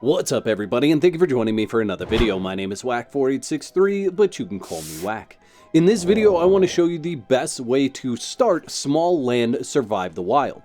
What's up everybody, and thank you for joining me for another video. My name is Whack4863, but you can call me Whack. In this video, I want to show you the best way to start Smalland Survive the Wild.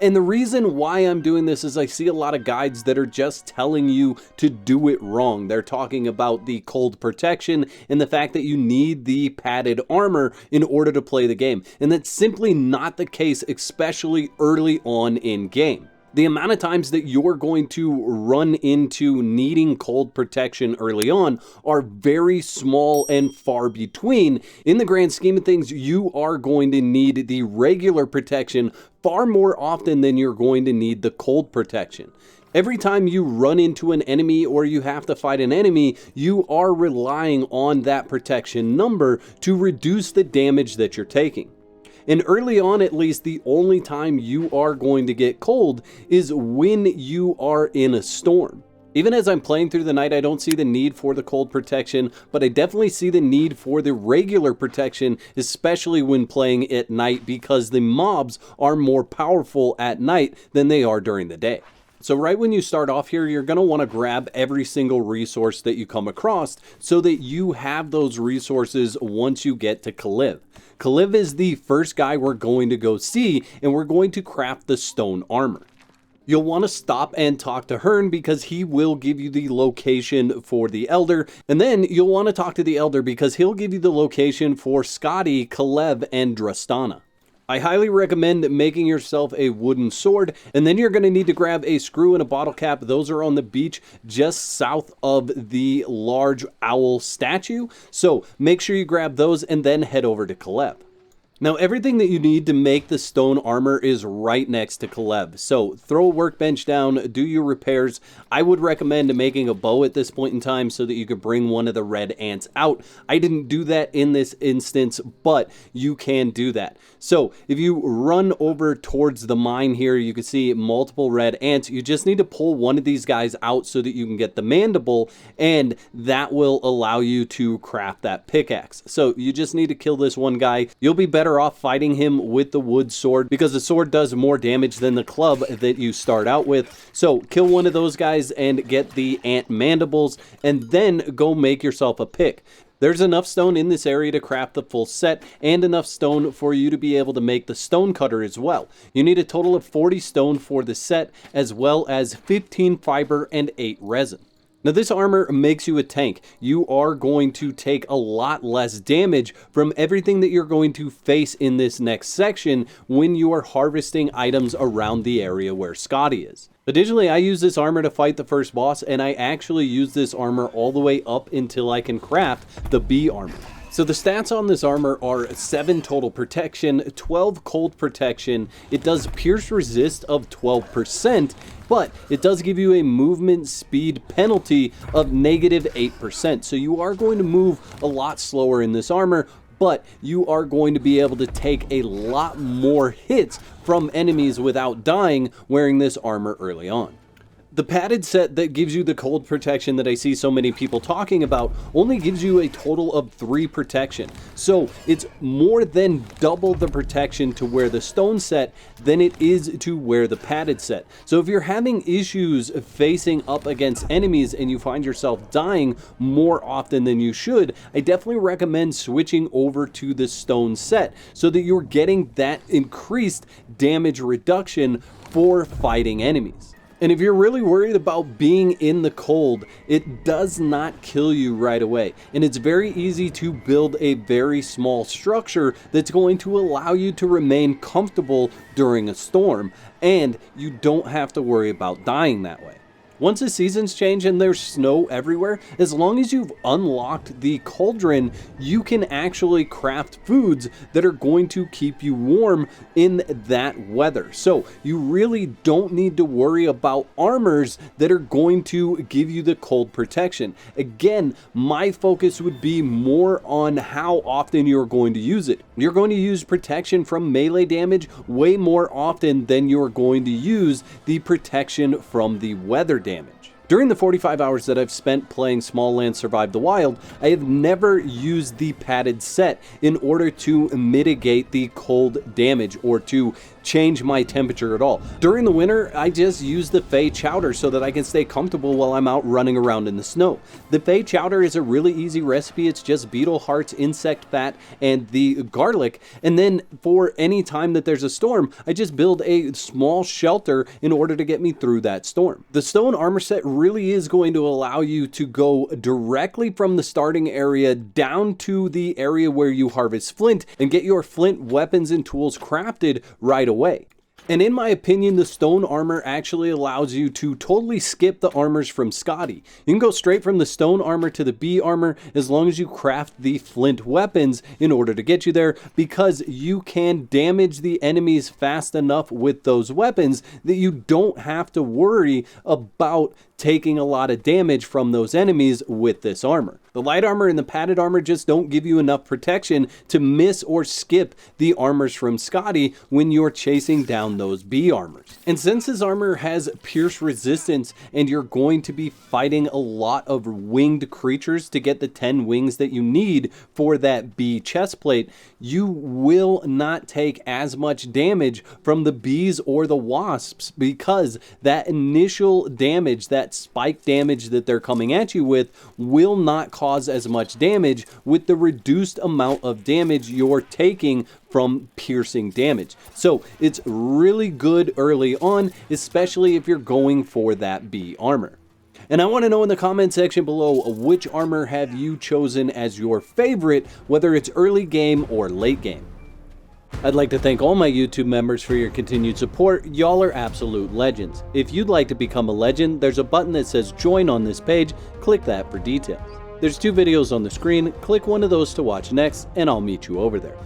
And the reason why I'm doing this is I see a lot of guides that are just telling you to do it wrong. They're talking about the cold protection and the fact that you need the padded armor in order to play the game. And that's simply not the case, especially early on in game. The amount of times that you're going to run into needing cold protection early on are very small and far between. In the grand scheme of things, you are going to need the regular protection far more often than you're going to need the cold protection. Every time you run into an enemy or you have to fight an enemy, you are relying on that protection number to reduce the damage that you're taking. And early on, at least, the only time you are going to get cold is when you are in a storm. Even as I'm playing through the night, I don't see the need for the cold protection, but I definitely see the need for the regular protection, especially when playing at night, because the mobs are more powerful at night than they are during the day. So right when you start off here, you're going to want to grab every single resource that you come across so that you have those resources once you get to Kaliv. Kaliv is the first guy we're going to go see, and we're going to craft the stone armor. You'll want to stop and talk to Hearn because he will give you the location for the Elder, and then you'll want to talk to the Elder because he'll give you the location for Scotty, Kalev, and Drastana. I highly recommend making yourself a wooden sword, and then you're going to need to grab a screw and a bottle cap. Those are on the beach just south of the large owl statue. So make sure you grab those and then head over to Kalev. Now everything that you need to make the stone armor is right next to Kalev. So throw a workbench down, do your repairs. I would recommend making a bow at this point in time so that you could bring one of the red ants out. I didn't do that in this instance, but you can do that. So if you run over towards the mine here, you can see multiple red ants. You just need to pull one of these guys out so that you can get the mandible, and that will allow you to craft that pickaxe. So you just need to kill this one guy. You'll be better off fighting him with the wood sword because the sword does more damage than the club that you start out with. So kill one of those guys and get the ant mandibles, and then go make yourself a pick. There's enough stone in this area to craft the full set, and enough stone for you to be able to make the stone cutter as well. You need a total of 40 stone for the set, as well as 15 fiber and 8 resin. Now this armor makes you a tank. You are going to take a lot less damage from everything that you're going to face in this next section when you are harvesting items around the area where Scotty is. Additionally, I use this armor to fight the first boss, and I actually use this armor all the way up until I can craft the bee armor. So the stats on this armor are 7 total protection, 12 cold protection. It does pierce resist of 12%, but it does give you a movement speed penalty of -8%. So you are going to move a lot slower in this armor, but you are going to be able to take a lot more hits from enemies without dying wearing this armor early on. The padded set that gives you the cold protection that I see so many people talking about only gives you a total of 3 protection. So it's more than double the protection to wear the stone set than it is to wear the padded set. So if you're having issues facing up against enemies and you find yourself dying more often than you should, I definitely recommend switching over to the stone set so that you're getting that increased damage reduction for fighting enemies. And if you're really worried about being in the cold, it does not kill you right away. And it's very easy to build a very small structure that's going to allow you to remain comfortable during a storm. And you don't have to worry about dying that way. Once the seasons change and there's snow everywhere, as long as you've unlocked the cauldron, you can actually craft foods that are going to keep you warm in that weather. So you really don't need to worry about armors that are going to give you the cold protection. Again, my focus would be more on how often you're going to use it. You're going to use protection from melee damage way more often than you're going to use the protection from the weather damage. During the 45 hours that I've spent playing Smalland Survive the Wild, I have never used the padded set in order to mitigate the cold damage or to change my temperature at all. During the winter, I just use the Fey Chowder so that I can stay comfortable while I'm out running around in the snow. The Fey Chowder is a really easy recipe. It's just beetle hearts, insect fat, and the garlic. And then for any time that there's a storm, I just build a small shelter in order to get me through that storm. The stone armor set really is going to allow you to go directly from the starting area down to the area where you harvest flint and get your flint weapons and tools crafted right away. And in my opinion, the stone armor actually allows you to totally skip the armors from Scotty. You can go straight from the stone armor to the bee armor as long as you craft the flint weapons in order to get you there, because you can damage the enemies fast enough with those weapons that you don't have to worry about taking a lot of damage from those enemies with this armor. The light armor and the padded armor just don't give you enough protection to miss or skip the armors from Scotty when you're chasing down those bee armors. And since this armor has pierce resistance and you're going to be fighting a lot of winged creatures to get the 10 wings that you need for that bee chest plate, you will not take as much damage from the bees or the wasps, because that initial damage, that spike damage that they're coming at you with, will not cause as much damage with the reduced amount of damage you're taking from piercing damage. So it's really good early on, especially if you're going for that bee armor. And I want to know in the comment section below, which armor have you chosen as your favorite, whether it's early game or late game? I'd like to thank all my YouTube members for your continued support. Y'all are absolute legends. If you'd like to become a legend, there's a button that says join on this page. Click that for details. There's 2 videos on the screen. Click one of those to watch next, and I'll meet you over there.